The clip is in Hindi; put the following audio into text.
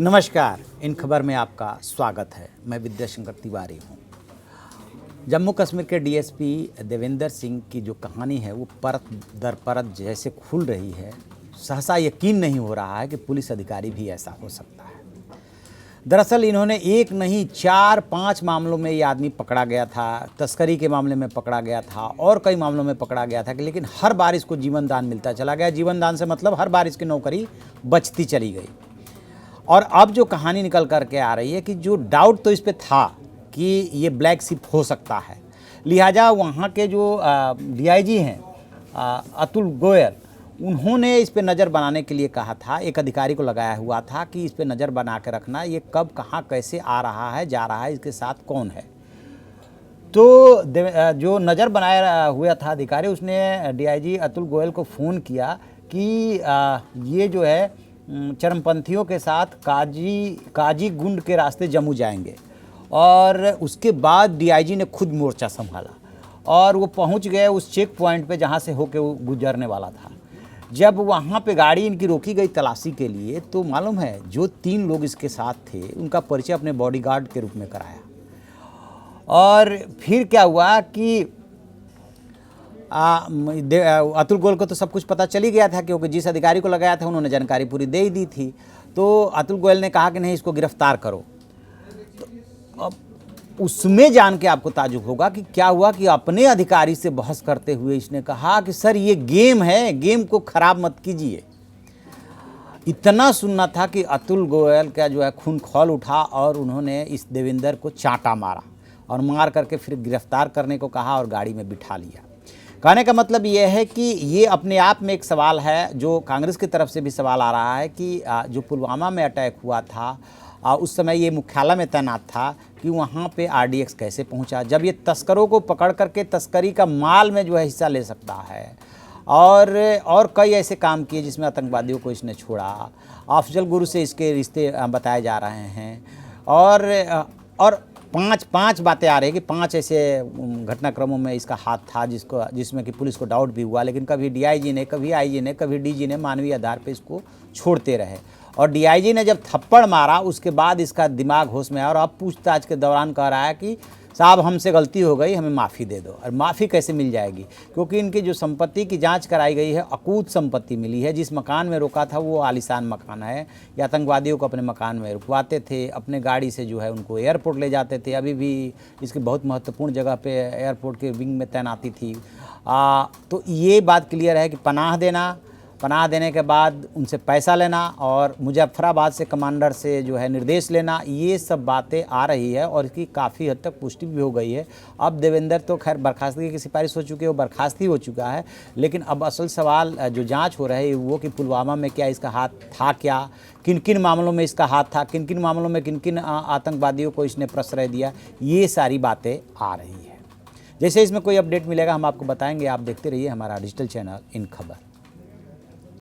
नमस्कार, इन खबर में आपका स्वागत है। मैं विद्याशंकर तिवारी हूँ। जम्मू कश्मीर के डीएसपी देवेंद्र सिंह की जो कहानी है वो परत दर परत जैसे खुल रही है। सहसा यकीन नहीं हो रहा है कि पुलिस अधिकारी भी ऐसा हो सकता है। दरअसल इन्होंने एक नहीं 4-5 मामलों में ये आदमी पकड़ा गया था। तस्करी के मामले में पकड़ा गया था और कई मामलों में पकड़ा गया था, लेकिन हर बार इसको जीवन दान मिलता चला गया। जीवन दान से मतलब हर बार इसकी नौकरी बचती चली गई। और अब जो कहानी निकल कर के आ रही है कि जो डाउट तो इस पे था कि ये ब्लैक शिप हो सकता है, लिहाजा वहाँ के जो डीआईजी हैं अतुल गोयल, उन्होंने इस पे नज़र बनाने के लिए कहा था। एक अधिकारी को लगाया हुआ था कि इस पे नज़र बना के रखना, ये कब कहाँ कैसे आ रहा है, जा रहा है, इसके साथ कौन है। तो जो नज़र बनाया हुआ था अधिकारी, उसने डीआईजी अतुल गोयल को फ़ोन किया कि ये जो है चरमपंथियों के साथ काजी गुंड के रास्ते जम्मू जाएंगे। और उसके बाद डीआईजी ने खुद मोर्चा संभाला और वो पहुंच गए उस चेक पॉइंट पे जहां से होके वो गुजरने वाला था। जब वहां पे गाड़ी इनकी रोकी गई तलाशी के लिए, तो मालूम है जो 3 लोग इसके साथ थे उनका परिचय अपने बॉडीगार्ड के रूप में कराया। और फिर क्या हुआ कि अतुल गोयल को तो सब कुछ पता चल ही गया था, क्योंकि जिस अधिकारी को लगाया था उन्होंने जानकारी पूरी दे ही दी थी। तो अतुल गोयल ने कहा कि नहीं, इसको गिरफ्तार करो। तो अब उसमें जान के आपको ताजुब होगा कि क्या हुआ कि अपने अधिकारी से बहस करते हुए इसने कहा कि सर ये गेम है, गेम को खराब मत कीजिए। इतना सुनना था कि अतुल गोयल का जो है खून खौल उठा और उन्होंने इस देवेंद्र को चांटा मारा और मार करके फिर गिरफ्तार करने को कहा और गाड़ी में बिठा लिया। कहने का मतलब ये है कि ये अपने आप में एक सवाल है, जो कांग्रेस की तरफ से भी सवाल आ रहा है कि जो पुलवामा में अटैक हुआ था उस समय ये मुख्यालय में तैनात था कि वहाँ पे आरडीएक्स कैसे पहुँचा, जब ये तस्करों को पकड़ करके तस्करी का माल में जो है हिस्सा ले सकता है। और कई ऐसे काम किए जिसमें आतंकवादियों को इसने छोड़ा। अफजल गुरु से इसके रिश्ते बताए जा रहे हैं। और पांच बातें आ रही है कि 5 ऐसे घटनाक्रमों में इसका हाथ था जिसमें कि पुलिस को डाउट भी हुआ, लेकिन कभी डीआईजी ने, कभी आईजी ने, कभी डीजी ने मानवीय आधार पे इसको छोड़ते रहे। और डीआईजी ने जब थप्पड़ मारा उसके बाद इसका दिमाग होश में आया और अब पूछताछ के दौरान कह रहा है कि साहब हमसे गलती हो गई, हमें माफ़ी दे दो। और माफ़ी कैसे मिल जाएगी, क्योंकि इनकी जो संपत्ति की जांच कराई गई है, अकूत संपत्ति मिली है। जिस मकान में रोका था वो आलीशान मकान है। ये आतंकवादियों को अपने मकान में रुकवाते थे, अपने गाड़ी से जो है उनको एयरपोर्ट ले जाते थे। अभी भी इसकी बहुत महत्वपूर्ण जगह पे एयरपोर्ट के विंग में तैनाती थी। तो ये बात क्लियर है कि पनाह देने के बाद उनसे पैसा लेना और मुजफ्फराबाद से कमांडर से जो है निर्देश लेना, ये सब बातें आ रही है और इसकी काफ़ी हद तक पुष्टि भी हो गई है। अब देवेंद्र तो खैर बर्खास्तगी की सिफारिश हो चुकी है, वो बर्खास्त ही हो चुका है। लेकिन अब असल सवाल जो जांच हो रही है वो कि पुलवामा में क्या इसका हाथ था, क्या किन किन मामलों में इसका हाथ था, किन किन मामलों में किन किन आतंकवादियों को इसने प्रश्रय दिया, ये सारी बातें आ रही है। जैसे इसमें कोई अपडेट मिलेगा हम आपको बताएंगे। आप देखते रहिए हमारा डिजिटल चैनल इन खबर।